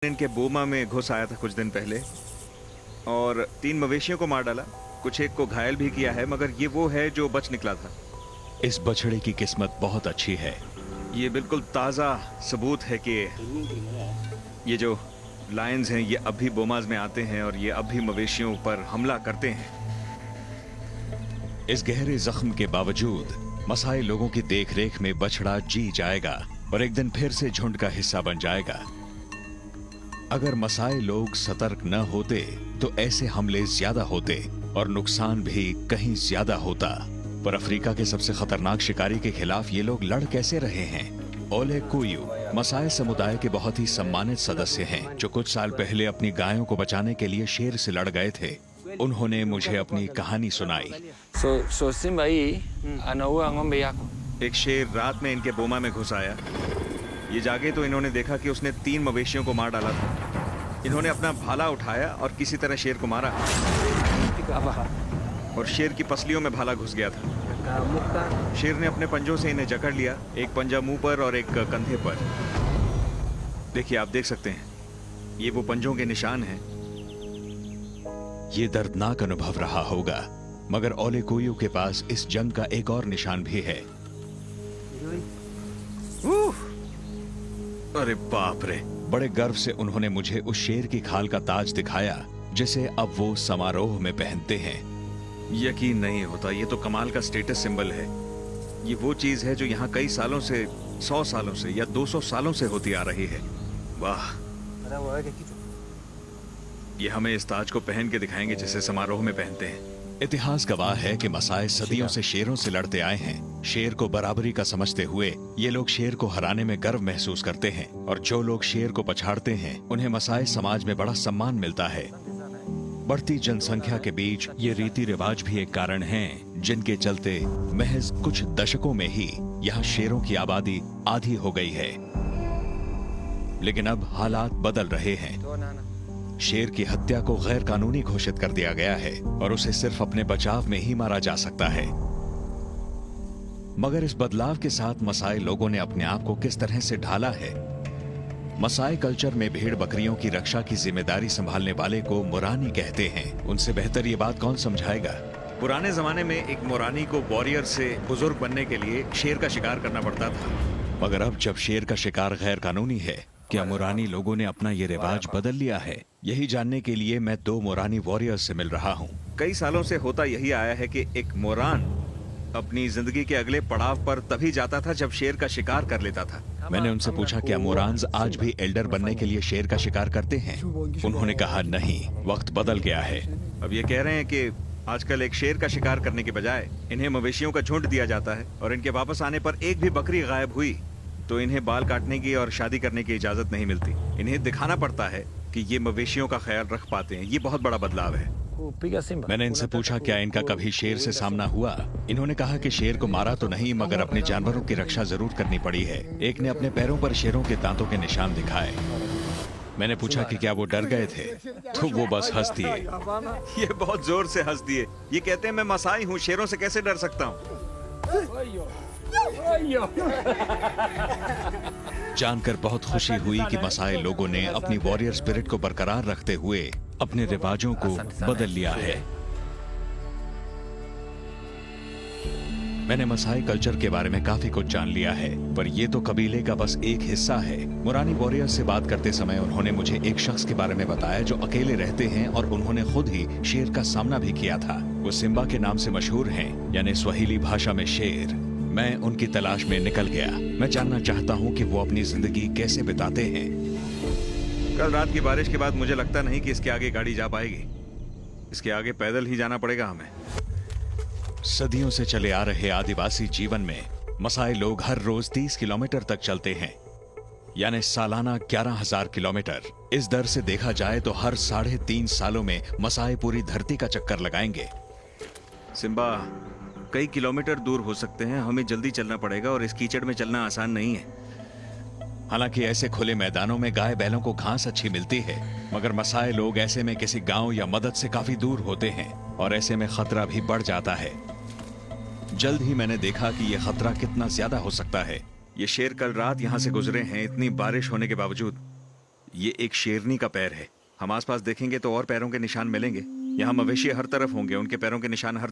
इनके बोमा में घुस आया था कुछ दिन पहले और 3 मवेशियों को मार डाला। कुछ एक को घायल भी किया है, मगर ये वो है जो बच निकला था। इस बछड़े की किस्मत बहुत अच्छी है। ये बिल्कुल ताज़ा सबूत है कि ये जो लायंस हैं ये अब भी बोमाज में आते हैं और ये अब भी मवेशियों पर हमला करते हैं। इस गहरे जख्म के बावजूद मसाई लोगों की देखरेख में बछड़ा जी जाएगा और एक दिन फिर से झुंड का हिस्सा बन जाएगा। अगर मसाई लोग सतर्क न होते तो ऐसे हमले ज्यादा होते और नुकसान भी कहीं ज्यादा होता। पर अफ्रीका के सबसे खतरनाक शिकारी के खिलाफ ये लोग लड़ कैसे रहे हैं? ओले कुयू मसाई समुदाय के बहुत ही सम्मानित सदस्य हैं, जो कुछ साल पहले अपनी गायों को बचाने के लिए शेर से लड़ गए थे। उन्होंने मुझे अपनी कहानी सुनाई। एक शेर रात में इनके बोमा में घुस आया। ये जागे तो इन्होंने देखा कि उसने 3 मवेशियों को मार डाला था। इन्होंने अपना भाला उठाया और किसी तरह शेर को मारा और शेर की पसलियों में भाला घुस गया था। शेर ने अपने पंजों से इन्हें जकड़ लिया, एक पंजा मुंह पर और एक कंधे पर। देखिए, आप देख सकते हैं, ये वो पंजों के निशान हैं। ये दर्दनाक अनुभव रहा होगा, मगर ओले कुयू के पास इस जंग का एक और निशान भी है। अरे बाप रे! बड़े गर्व से उन्होंने मुझे उस शेर की खाल का ताज दिखाया जिसे अब वो समारोह में पहनते हैं। यकीन नहीं होता, ये तो कमाल का स्टेटस सिंबल है। ये वो चीज है जो यहाँ कई सालों से, 100 सालों से या 200 सालों से होती आ रही है। वाह! ये हमें इस ताज को पहन के दिखाएंगे जिसे समारोह में पहनते हैं। इतिहास गवाह है कि मसाई सदियों से शेरों से लड़ते आए हैं। शेर को बराबरी का समझते हुए ये लोग शेर को हराने में गर्व महसूस करते हैं, और जो लोग शेर को पछाड़ते हैं उन्हें मसाई समाज में बड़ा सम्मान मिलता है। बढ़ती जनसंख्या के बीच ये रीति रिवाज भी एक कारण हैं, जिनके चलते महज कुछ दशकों में ही यहाँ शेरों की आबादी आधी हो गई है। लेकिन अब हालात बदल रहे हैं। शेर की हत्या को गैर कानूनी घोषित कर दिया गया है और उसे सिर्फ अपने बचाव में ही मारा जा सकता है। मगर इस बदलाव के साथ मसाई लोगों ने अपने आप को किस तरह से ढाला है? मसाई कल्चर में भेड़ बकरियों की रक्षा की जिम्मेदारी संभालने वाले को मोरानी कहते हैं। उनसे बेहतर ये बात कौन समझाएगा? पुराने जमाने में एक मोरानी को वॉरियर से बुजुर्ग बनने के लिए शेर का शिकार करना पड़ता था। मगर अब जब शेर का शिकार गैर कानूनी है, क्या मोरानी लोगों ने अपना ये रिवाज बदल लिया है? यही जानने के लिए मैं 2 मोरानी वॉरियर्स से मिल रहा हूँ। कई सालों से होता यही आया है कि एक मोरान अपनी जिंदगी के अगले पड़ाव पर तभी जाता था जब शेर का शिकार कर लेता था। मैंने उनसे पूछा, क्या मोरान्स आज भी एल्डर बनने के लिए शेर का शिकार करते हैं? उन्होंने कहा, नहीं, वक्त बदल गया है। अब ये कह रहे हैं कि आजकल एक शेर का शिकार करने के बजाय इन्हें मवेशियों का झुंड दिया जाता है, और इनके वापस आने पर एक भी बकरी गायब हुई तो इन्हें बाल काटने की और शादी करने की इजाजत नहीं मिलती। इन्हें दिखाना पड़ता है कि ये मवेशियों का ख्याल रख पाते हैं। ये बहुत बड़ा बदलाव है। मैंने इनसे पूछा, क्या इनका कभी शेर से सामना हुआ? इन्होंने कहा कि शेर को मारा तो नहीं, मगर अपने जानवरों की रक्षा जरूर करनी पड़ी है। एक ने अपने पैरों पर शेरों के दांतों के निशान दिखाए। मैंने पूछा कि क्या वो डर गए थे, तो वो बस हंस दिए। ये बहुत जोर से हंस दिए। ये कहते हैं, मैं मसाई हूँ, शेरों से कैसे डर सकता हूँ। जानकर बहुत खुशी हुई कि मसाई लोगों ने अपनी वॉरियर स्पिरिट को बरकरार रखते हुए अपने रिवाजों को बदल लिया है। मैंने मसाई कल्चर के बारे में काफी कुछ जान लिया है, पर यह तो कबीले का बस एक हिस्सा है। मोरानी वॉरियर से बात करते समय उन्होंने मुझे एक शख्स के बारे में बताया जो अकेले रहते हैं और उन्होंने खुद ही शेर का सामना भी किया था। वो सिम्बा के नाम से मशहूर हैं, यानी स्वाहिली भाषा में शेर। मैं उनकी तलाश में निकल गया। मैं जानना चाहता हूँ कि वो अपनी जिंदगी कैसे बिताते हैं। कल रात की बारिश के बाद मुझे लगता नहीं कि इसके आगे गाड़ी जा पाएगी। इसके आगे पैदल ही जाना पड़ेगा हमें। सदियों से चले आ रहे आदिवासी जीवन में मसाई लोग हर रोज 30 किलोमीटर तक चलते हैं, यानी सालाना 11,000 किलोमीटर। इस दर से देखा जाए तो हर 3.5 सालों में मसाई पूरी धरती का चक्कर लगाएंगे। सिम्बा, कई किलोमीटर दूर हो सकते हैं। हमें जल्दी चलना पड़ेगा और इस कीचड़ में चलना आसान नहीं है। हालांकि ऐसे खुले मैदानों में गाय बैलों को घास अच्छी मिलती है, मगर मसाई लोग ऐसे में किसी गांव या मदद से काफी दूर होते हैं और ऐसे में खतरा भी बढ़ जाता है। जल्द ही मैंने देखा कि यह खतरा कितना ज्यादा हो सकता है। ये शेर कल रात यहाँ से गुजरे हैं, इतनी बारिश होने के बावजूद। ये एक शेरनी का पैर है। हम आसपास देखेंगे तो और पैरों के निशान मिलेंगे। यहाँ मवेशी हर तरफ होंगे, उनके पैरों के निशान हर